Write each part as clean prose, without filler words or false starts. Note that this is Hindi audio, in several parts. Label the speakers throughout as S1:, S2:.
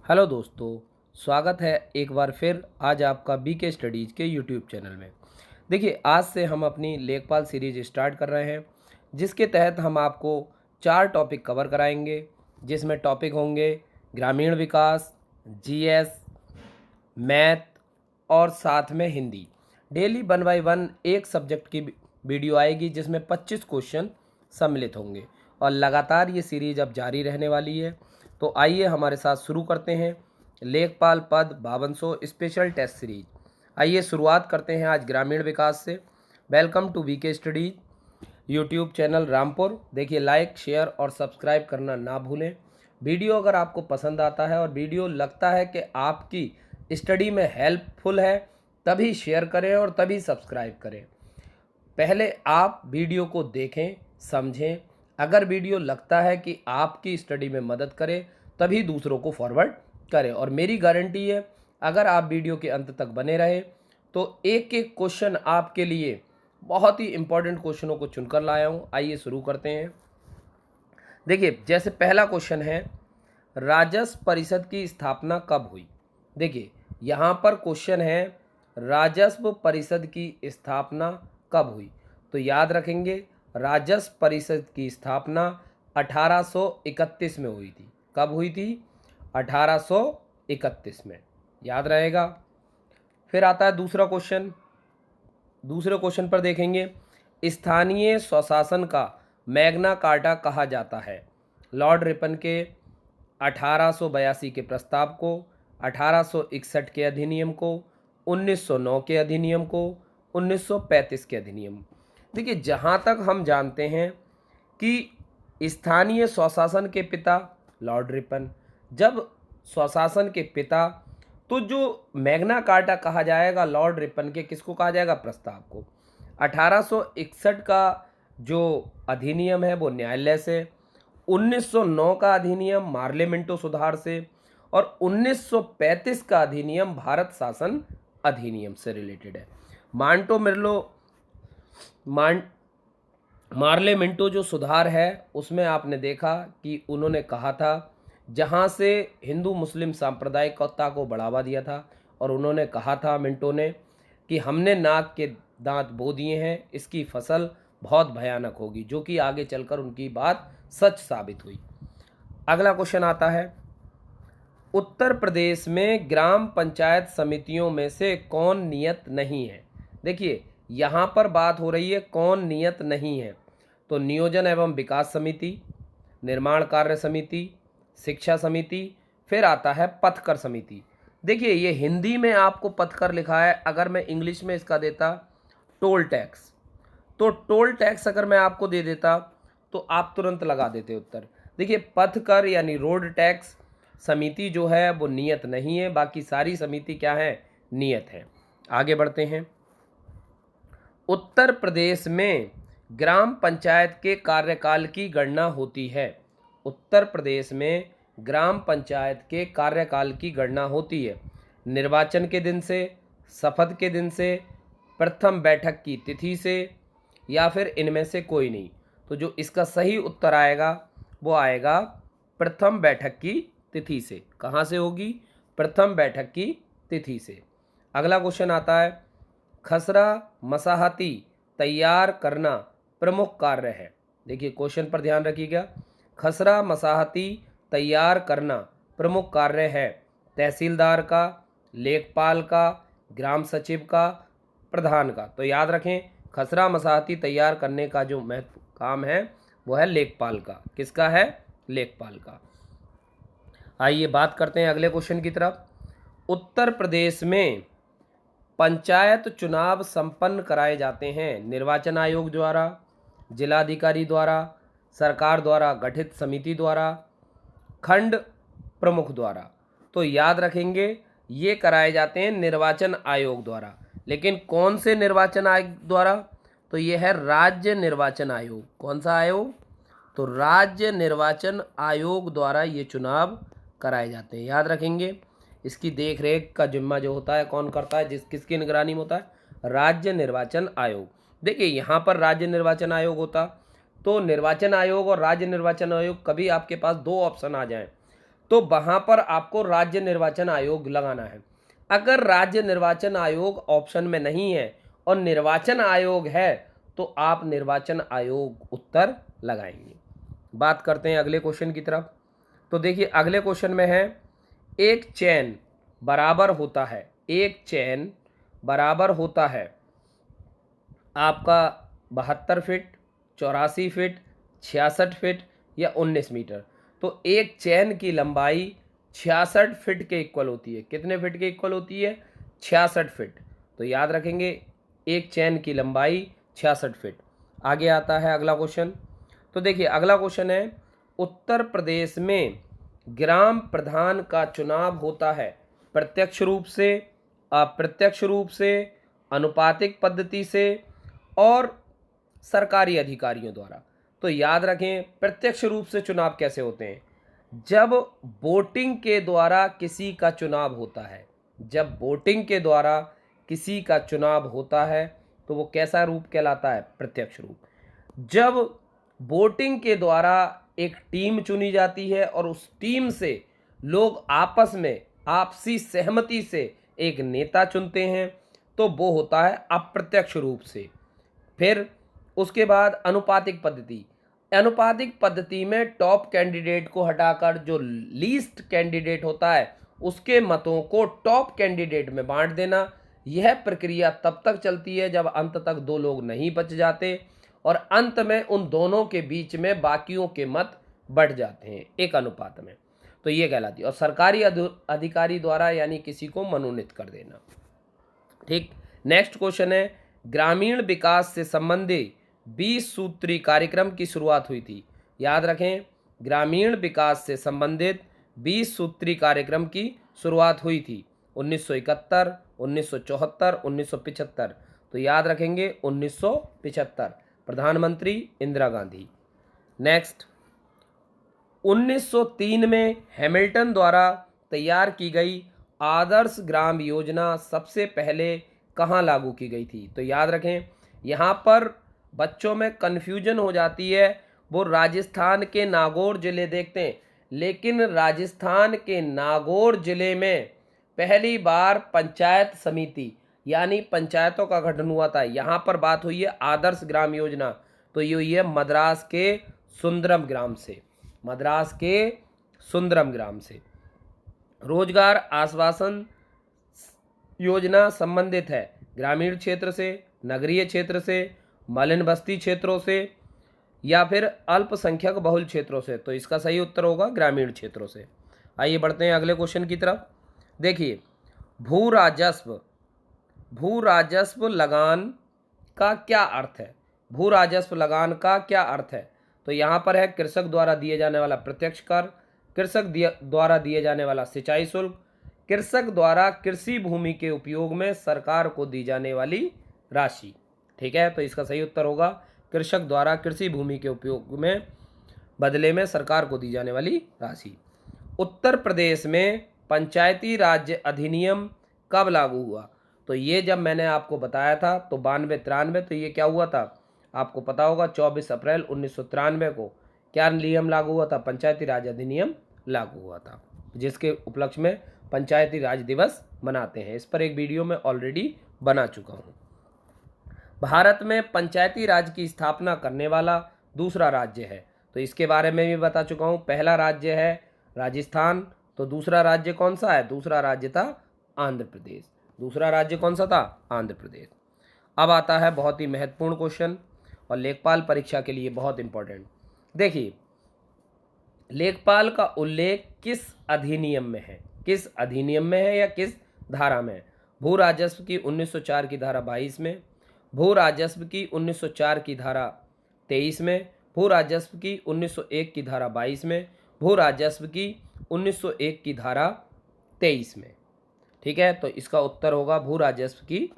S1: हेलो दोस्तों, स्वागत है एक बार फिर आज आपका बीके स्टडीज़ के यूट्यूब चैनल में। देखिए, आज से हम अपनी लेखपाल सीरीज स्टार्ट कर रहे हैं, जिसके तहत हम आपको 4 टॉपिक कवर कराएंगे, जिसमें टॉपिक होंगे ग्रामीण विकास, जीएस, मैथ और साथ में हिंदी। डेली 1 बाय 1 एक सब्जेक्ट की वीडियो आएगी, जिसमें 25 क्वेश्चन सम्मिलित होंगे और लगातार ये सीरीज अब जारी रहने वाली है। तो आइए हमारे साथ शुरू करते हैं लेखपाल पद 5200 स्पेशल टेस्ट सीरीज। आइए शुरुआत करते हैं आज ग्रामीण विकास से। Welcome to VK studies YouTube channel Rampur. देखिए, लाइक शेयर और सब्सक्राइब करना ना भूलें। वीडियो अगर आपको पसंद आता है और वीडियो लगता है कि आपकी स्टडी में हेल्पफुल है, तभी शेयर करें और तभी सब्सक्राइब करें। पहले आप वीडियो को देखें, समझें। अगर वीडियो लगता है कि आपकी स्टडी में मदद करे, तभी दूसरों को फॉरवर्ड करें। और मेरी गारंटी है, अगर आप वीडियो के अंत तक बने रहे तो एक एक क्वेश्चन आपके लिए बहुत ही इंपॉर्टेंट क्वेश्चनों को चुनकर लाया हूँ। आइए शुरू करते हैं। देखिए, जैसे पहला क्वेश्चन है, राजस्व परिषद की स्थापना कब हुई। देखिए, यहाँ पर क्वेश्चन है राजस्व परिषद की स्थापना कब हुई। तो याद रखेंगे, राजस्व परिषद की स्थापना 1831 में हुई थी। कब हुई थी? 1831 में, याद रहेगा। फिर आता है दूसरा क्वेश्चन। दूसरे क्वेश्चन पर देखेंगे, स्थानीय स्वशासन का मैग्ना कार्टा कहा जाता है। लॉर्ड रिपन के 1882 के प्रस्ताव को, 1861 के अधिनियम को, 1909 के अधिनियम को, 1935 के अधिनियम। देखिए, जहाँ तक हम जानते हैं कि स्थानीय स्वशासन के पिता लॉर्ड रिपन, जब स्वशासन के पिता, तो जो मैग्ना कार्टा कहा जाएगा लॉर्ड रिपन के, किसको कहा जाएगा? प्रस्ताव को। 1861 का जो अधिनियम है वो न्यायालय से, 1909 का अधिनियम मार्लियामेंटो सुधार से और 1935 का अधिनियम भारत शासन अधिनियम से रिलेटेड है। मांटो मिर्लो मार्लियामेंटो जो सुधार है, उसमें आपने देखा कि उन्होंने कहा था, जहाँ से हिंदू मुस्लिम सांप्रदायिकता को बढ़ावा दिया था, और उन्होंने कहा था मिंटो ने कि हमने नाक के दांत बो दिए हैं, इसकी फसल बहुत भयानक होगी, जो कि आगे चलकर उनकी बात सच साबित हुई। अगला क्वेश्चन आता है, उत्तर प्रदेश में ग्राम पंचायत समितियों में से कौन नियत नहीं है। देखिए, यहाँ पर बात हो रही है कौन नियत नहीं है। तो नियोजन एवं विकास समिति, निर्माण कार्य समिति, शिक्षा समिति, फिर आता है पथकर समिति। देखिए, ये हिंदी में आपको पथकर लिखा है, अगर मैं इंग्लिश में इसका देता टोल टैक्स, तो टोल टैक्स अगर मैं आपको दे देता तो आप तुरंत लगा देते उत्तर। देखिए, पथकर यानी रोड टैक्स समिति जो है वो नियत नहीं है, बाकी सारी समिति क्या है? नियत है। आगे बढ़ते हैं। उत्तर प्रदेश में ग्राम पंचायत के कार्यकाल की गणना होती है। उत्तर प्रदेश में ग्राम पंचायत के कार्यकाल की गणना होती है निर्वाचन के दिन से, शपथ के दिन से, प्रथम बैठक की तिथि से, या फिर इनमें से कोई नहीं। तो जो इसका सही उत्तर आएगा वो आएगा प्रथम बैठक की तिथि से। कहाँ से होगी? प्रथम बैठक की तिथि से। अगला क्वेश्चन आता है, खसरा मसाहती तैयार करना प्रमुख कार्य है। देखिए, क्वेश्चन पर ध्यान रखिएगा। खसरा मसाहती तैयार करना प्रमुख कार्य है तहसीलदार का, लेखपाल का, ग्राम सचिव का, प्रधान का। तो याद रखें, खसरा मसाहती तैयार करने का जो महत्व काम है वो है लेखपाल का। किसका है? लेखपाल का। आइए बात करते हैं अगले क्वेश्चन की तरफ। उत्तर प्रदेश में पंचायत चुनाव संपन्न कराए जाते हैं निर्वाचन आयोग द्वारा, जिलाधिकारी द्वारा, सरकार द्वारा गठित समिति द्वारा, खंड प्रमुख द्वारा। तो याद रखेंगे, ये कराए जाते हैं निर्वाचन आयोग द्वारा। लेकिन कौन से निर्वाचन आयोग द्वारा? तो ये है राज्य निर्वाचन आयोग। कौन सा आयोग? तो राज्य निर्वाचन आयोग द्वारा ये चुनाव कराए जाते हैं। याद रखेंगे, इसकी देख रेख का जिम्मा जो होता है कौन करता है? किसकी निगरानी में होता है? राज्य निर्वाचन आयोग। देखिए, यहाँ पर राज्य निर्वाचन आयोग होता, तो निर्वाचन आयोग और राज्य निर्वाचन आयोग, कभी आपके पास दो ऑप्शन आ जाएं तो वहाँ पर आपको राज्य निर्वाचन आयोग लगाना है। अगर राज्य निर्वाचन आयोग ऑप्शन में नहीं है और निर्वाचन आयोग है तो आप निर्वाचन आयोग उत्तर लगाएंगे। बात करते हैं अगले क्वेश्चन की तरफ। तो देखिए अगले क्वेश्चन में है, एक चैन बराबर होता है, एक चैन बराबर होता है आपका 72 फीट, 84 फीट, 66 फीट या 19 मीटर। तो एक चैन की लंबाई 66 फीट के इक्वल होती है। कितने फीट के इक्वल होती है? 66 फीट। तो याद रखेंगे एक चैन की लंबाई 66 फीट। आगे आता है अगला क्वेश्चन। तो देखिए अगला क्वेश्चन है, उत्तर प्रदेश में ग्राम प्रधान का चुनाव होता है प्रत्यक्ष रूप से, अप्रत्यक्ष रूप से, अनुपातिक पद्धति से और सरकारी अधिकारियों द्वारा। तो याद रखें प्रत्यक्ष रूप से चुनाव कैसे होते हैं? जब वोटिंग के द्वारा किसी का चुनाव होता है, जब वोटिंग के द्वारा किसी का चुनाव होता है तो वो कैसा रूप कहलाता है? प्रत्यक्ष रूप। जब वोटिंग के द्वारा एक टीम चुनी जाती है और उस टीम से लोग आपस में आपसी सहमति से एक नेता चुनते हैं तो वो होता है अप्रत्यक्ष रूप से। फिर उसके बाद अनुपातिक पद्धति। अनुपातिक पद्धति में टॉप कैंडिडेट को हटाकर जो लीस्ट कैंडिडेट होता है उसके मतों को टॉप कैंडिडेट में बांट देना। यह प्रक्रिया तब तक चलती है जब अंत तक दो लोग नहीं बच जाते और अंत में उन दोनों के बीच में बाकियों के मत बढ़ जाते हैं एक अनुपात में। तो ये कहलाती है। और सरकारी अधिकारी द्वारा यानी किसी को मनोनीत कर देना। ठीक। नेक्स्ट क्वेश्चन है, ग्रामीण विकास से संबंधित 20 सूत्री कार्यक्रम की शुरुआत हुई थी। याद रखें ग्रामीण विकास से संबंधित 20 सूत्री कार्यक्रम की शुरुआत हुई थी 1971, 1974, 1975। तो याद रखेंगे 1975, प्रधानमंत्री इंदिरा गांधी। नेक्स्ट, 1903 में हैमिल्टन द्वारा तैयार की गई आदर्श ग्राम योजना सबसे पहले कहाँ लागू की गई थी? तो याद रखें यहाँ पर बच्चों में कन्फ्यूजन हो जाती है। वो राजस्थान के नागौर ज़िले देखते हैं, लेकिन राजस्थान के नागौर ज़िले में पहली बार पंचायत समिति यानी पंचायतों का गठन हुआ था। यहाँ पर बात हुई है आदर्श ग्राम योजना, तो ये हुई है मद्रास के सुंदरम ग्राम से, मद्रास के सुंदरम ग्राम से। रोजगार आश्वासन योजना संबंधित है ग्रामीण क्षेत्र से, नगरीय क्षेत्र से, मलिन बस्ती क्षेत्रों से या फिर अल्पसंख्यक बहुल क्षेत्रों से। तो इसका सही उत्तर होगा ग्रामीण क्षेत्रों से। आइए बढ़ते हैं अगले क्वेश्चन की तरफ। देखिए भू राजस्व लगान का क्या अर्थ है? भू राजस्व लगान का क्या अर्थ है? तो यहाँ पर है कृषक द्वारा दिए जाने वाला प्रत्यक्ष कर, कृषक द्वारा दिए जाने वाला सिंचाई शुल्क, कृषक द्वारा कृषि भूमि के उपयोग में सरकार को दी जाने वाली राशि। ठीक है, तो इसका सही उत्तर होगा कृषक द्वारा कृषि भूमि के उपयोग में बदले में सरकार को दी जाने वाली राशि। उत्तर प्रदेश में पंचायती राज अधिनियम कब लागू हुआ? तो ये जब मैंने आपको बताया था तो 92-93, तो ये क्या हुआ था आपको पता होगा 24 अप्रैल 1993 को क्या नियम लागू हुआ था? पंचायती राज अधिनियम लागू हुआ था, जिसके उपलक्ष्य में पंचायती राज दिवस मनाते हैं। इस पर एक वीडियो में ऑलरेडी बना चुका हूँ। भारत में पंचायती राज की स्थापना करने वाला दूसरा राज्य है, तो इसके बारे में भी बता चुका हूँ। पहला राज्य है राजस्थान, तो दूसरा राज्य कौन सा है? दूसरा राज्य था आंध्र प्रदेश। दूसरा राज्य कौन सा था? आंध्र प्रदेश। अब आता है बहुत ही महत्वपूर्ण क्वेश्चन और लेखपाल परीक्षा के लिए बहुत इंपॉर्टेंट। देखिए लेखपाल का उल्लेख किस अधिनियम में है? किस अधिनियम में है या किस धारा में है? भू राजस्व की 1904 की धारा 22 में, भू राजस्व की 1904 की धारा 23 में, भू राजस्व की 1901 की धारा 22 में, भू राजस्व की 1901 की धारा 23 में। ठीक है, तो इसका उत्तर होगा भू राजस्व की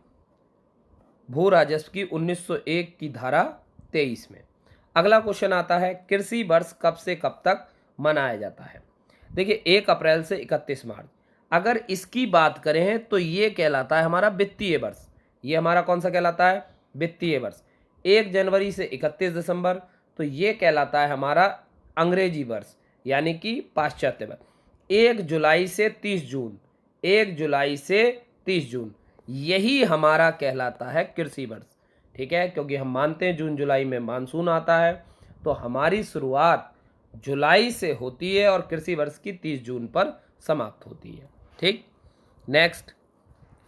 S1: 1901 की धारा 23 में। अगला क्वेश्चन आता है, कृषि वर्ष कब से कब तक मनाया जाता है? देखिए 1 अप्रैल से 31 मार्च। अगर इसकी बात करें तो ये कहलाता है हमारा वित्तीय वर्ष। ये हमारा कौन सा कहलाता है? वित्तीय वर्ष। 1 जनवरी से 31 दिसंबर, तो ये कहलाता है हमारा अंग्रेजी वर्ष यानी कि पाश्चात्य वर्ष। 1 जुलाई से 30 जून, 1 जुलाई से 30 जून, यही हमारा कहलाता है कृषि वर्ष। ठीक है, क्योंकि हम मानते हैं जून जुलाई में मानसून आता है, तो हमारी शुरुआत जुलाई से होती है और कृषि वर्ष की 30 जून पर समाप्त होती है। ठीक, नेक्स्ट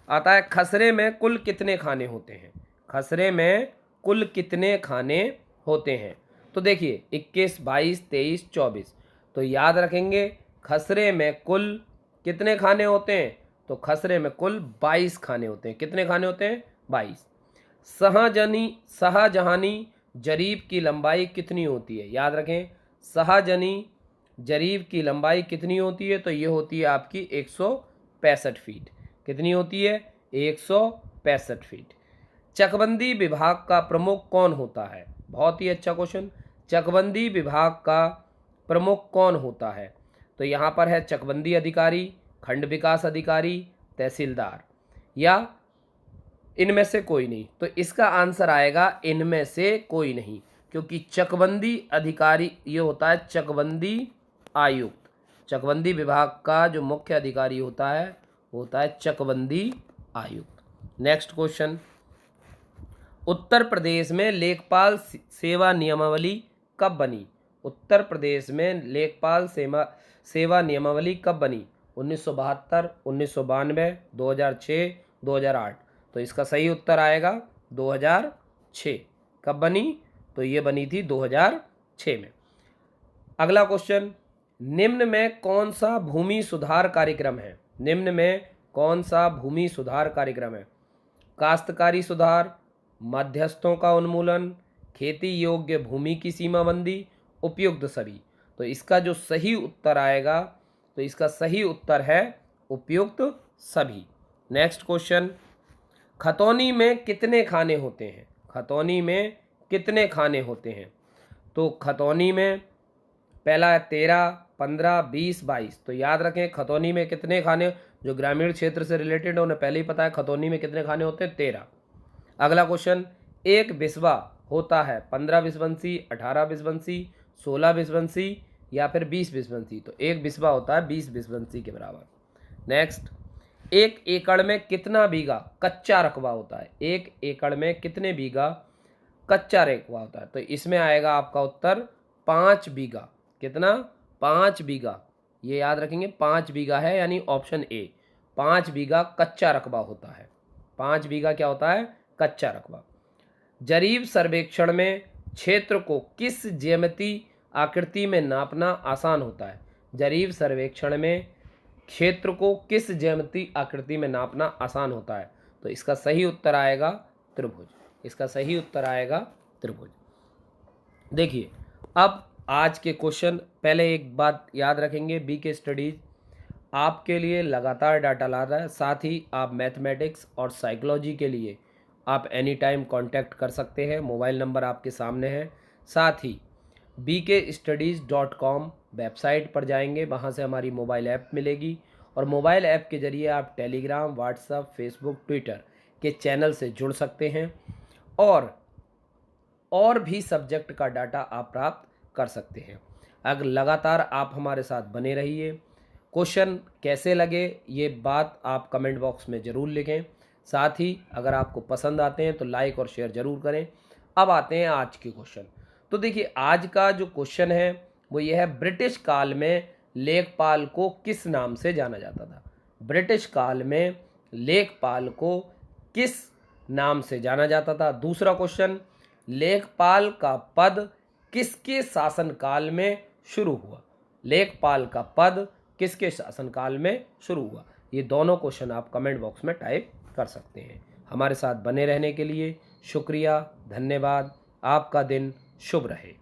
S1: आता है खसरे में कुल कितने खाने होते हैं। खसरे में कुल कितने खाने होते हैं। तो देखिए 21, 22, 23, 24, तो याद रखेंगे खसरे में कुल कितने खाने होते हैं। तो खसरे में कुल 22 खाने होते हैं। कितने खाने होते हैं? 22। शाहजहानी जरीब की लंबाई कितनी होती है? याद रखें, शाहजहानी जरीब की लंबाई कितनी होती है? तो ये होती है आपकी 165 फीट। कितनी होती है? 165 फीट। चकबंदी विभाग का प्रमुख कौन होता है? बहुत ही अच्छा क्वेश्चन। चकबंदी विभाग का प्रमुख कौन होता है? तो यहाँ पर है चकबंदी अधिकारी, खंड विकास अधिकारी, तहसीलदार, या इनमें से कोई नहीं। तो इसका आंसर आएगा इनमें से कोई नहीं, क्योंकि चकबंदी अधिकारी ये होता है चकबंदी आयुक्त। चकबंदी विभाग का जो मुख्य अधिकारी होता है वो होता है चकबंदी आयुक्त। नेक्स्ट क्वेश्चन, उत्तर प्रदेश में लेखपाल सेवा नियमावली कब बनी? उत्तर प्रदेश में लेखपाल सेवा नियमावली कब बनी? 1972, 1992, 2006, 2008। तो इसका सही उत्तर आएगा 2006। कब बनी? तो ये बनी थी 2006 में। अगला क्वेश्चन, निम्न में कौन सा भूमि सुधार कार्यक्रम है? निम्न में कौन सा भूमि सुधार कार्यक्रम है? काश्तकारी सुधार, मध्यस्थों का उन्मूलन, खेती योग्य भूमि की सीमाबंदी, उपयुक्त सभी। तो इसका जो सही उत्तर आएगा, तो इसका सही उत्तर है उपयुक्त सभी। नेक्स्ट क्वेश्चन, खतौनी में कितने खाने होते हैं? खतौनी में कितने खाने होते हैं? तो खतौनी में पहला है 13, 15, 20, 22। तो याद रखें खतौनी में कितने खाने, जो ग्रामीण क्षेत्र से रिलेटेड है उन्हें पहले ही पता है खतौनी में कितने खाने होते हैं, 13। अगला क्वेश्चन, एक बिस्वा होता है 15 बिसबंसी, 18 बिसबंसी, 16 बिसबंसी या फिर 20 बिसबंसी। तो एक बिस्वा होता है 20 बिसबंसी के बराबर। नेक्स्ट, एक एकड़ में कितना बीघा कच्चा रकबा होता है? एक एकड़ में कितने बीघा कच्चा रकबा होता है? तो इसमें आएगा आपका उत्तर 5 बीघा। कितना? 5 बीघा। ये याद रखेंगे 5 बीघा है, यानी ऑप्शन ए, 5 बीघा कच्चा रकबा होता है। 5 बीघा क्या होता है? कच्चा रकबा। जरीब सर्वेक्षण में क्षेत्र को किस ज्यामिति आकृति में नापना आसान होता है? जरीब सर्वेक्षण में क्षेत्र को किस ज्यामिति आकृति में नापना आसान होता है? तो इसका सही उत्तर आएगा त्रिभुज। इसका सही उत्तर आएगा त्रिभुज। देखिए अब आज के क्वेश्चन, पहले एक बात याद रखेंगे, बीके स्टडीज आपके लिए लगातार डाटा ला रहा है। साथ ही आप मैथमेटिक्स और साइकोलॉजी के लिए आप एनी टाइम कॉन्टैक्ट कर सकते हैं। मोबाइल नंबर आपके सामने है। साथ ही bkstudies.com वेबसाइट पर जाएंगे, वहाँ से हमारी मोबाइल ऐप मिलेगी और मोबाइल ऐप के ज़रिए आप टेलीग्राम, व्हाट्सएप, फेसबुक, ट्विटर के चैनल से जुड़ सकते हैं और भी सब्जेक्ट का डाटा आप प्राप्त कर सकते हैं। अगर लगातार आप हमारे साथ बने रहिए। क्वेश्चन कैसे लगे ये बात आप कमेंट बॉक्स में ज़रूर लिखें। साथ ही अगर आपको पसंद आते हैं तो लाइक और शेयर ज़रूर करें। अब आते हैं आज के क्वेश्चन। तो देखिए आज का जो क्वेश्चन है वो ये है, ब्रिटिश काल में लेखपाल को किस नाम से जाना जाता था? ब्रिटिश काल में लेखपाल को किस नाम से जाना जाता था? दूसरा क्वेश्चन, लेखपाल का पद किसके शासनकाल में शुरू हुआ? लेखपाल का पद किसके शासनकाल में शुरू हुआ? ये दोनों क्वेश्चन आप कमेंट बॉक्स में टाइप कर सकते हैं। हमारे साथ बने रहने के लिए शुक्रिया, धन्यवाद। आपका दिन शुभ रहे।